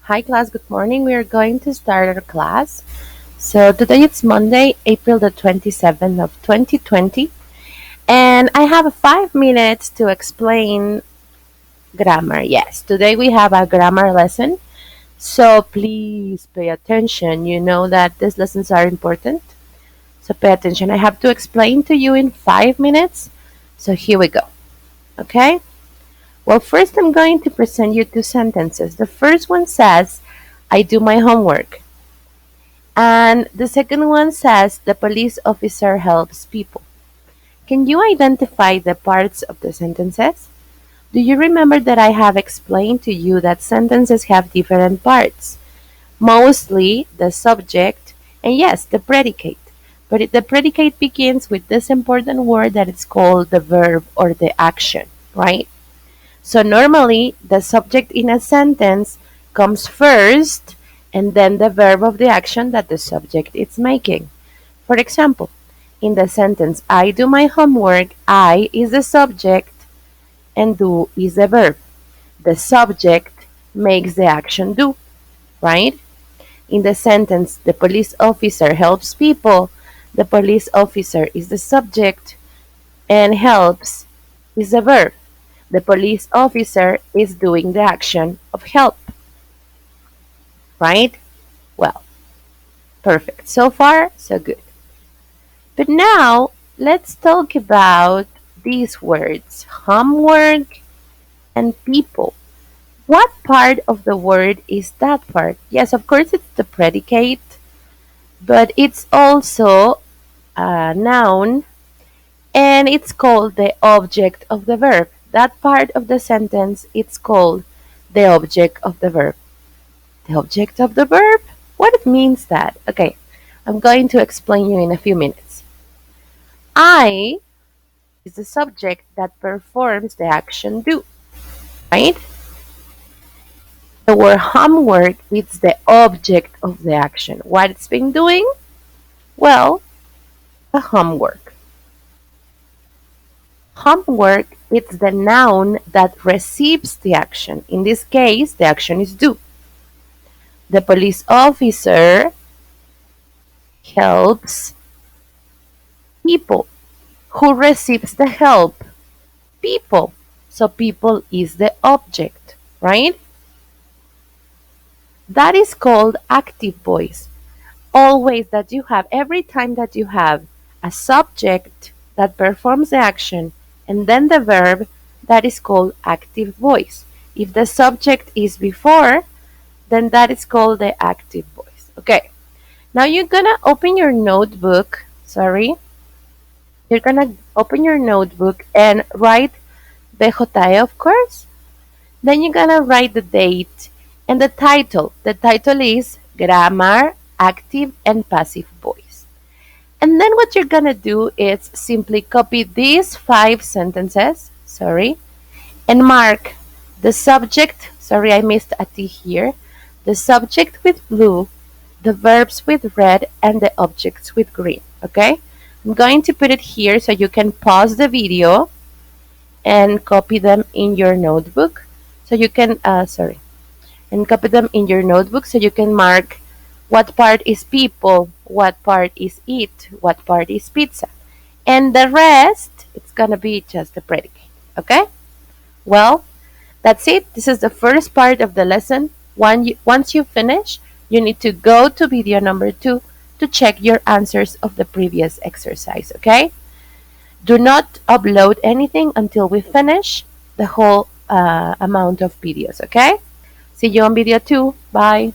Hi class, good morning. We are going to start our class. So today it's Monday, April the 27th of 2020, and I have 5 minutes to explain grammar. Yes, today we have a grammar lesson. So please pay attention. You know that these lessons are important. So pay attention. I have to explain to you in 5 minutes. So here we go. Okay? Well, first I'm going to present you two sentences. The first one says, I do my homework. And the second one says the police officer helps people. Can you identify the parts of the sentences? Do you remember that I have explained to you that sentences have different parts? Mostly the subject and yes, the predicate. But the predicate begins with this important word that is called the verb or the action, right? So normally the subject in a sentence comes first and then the verb of the action that the subject is making. For example, in the sentence I do my homework, I is the subject and do is the verb. The subject makes the action do, right? In the sentence the police officer helps people, the police officer is the subject and helps is the verb. The police officer is doing the action of help, right? Well, perfect. So far, so good. But now, let's talk about these words homework and people. What part of the word is that part? Yes, of course, it's the predicate, but it's also a noun and it's called the object of the verb. That part of the sentence, it's called the object of the verb. The object of the verb? What it means that? Okay, I'm going to explain you in a few minutes. I is the subject that performs the action do, right? The word homework is the object of the action. What it's been doing? Well, the homework. Homework is the noun that receives the action. In this case, the action is do. The police officer helps people. Who receives the help? People. So people is the object, right? That is called active voice. Always that you have, every time that you have a subject that performs the action and then the verb, that is called active voice. If the subject is before, then that is called the active voice. Okay, now you're gonna open your notebook. Sorry. You're gonna open your notebook and write BJE, of course. Then you're gonna write the date and the title. The title is Grammar, Active and Passive Voice. And then what you're gonna do is simply copy these 5 sentences, and mark the subject, I missed a T here, the subject with blue, the verbs with red, and the objects with green, okay? I'm going to put it here so you can pause the video and copy them in your notebook. So you can, and copy them in your notebook so you can mark what part is people, what part is eat, what part is pizza. And the rest, it's gonna be just the predicate, okay? Well, that's it. This is the first part of the lesson. Once you finish, you need to go to video number 2 to check your answers of the previous exercise, okay? Do not upload anything until we finish the whole amount of videos, okay? See you on video 2. Bye.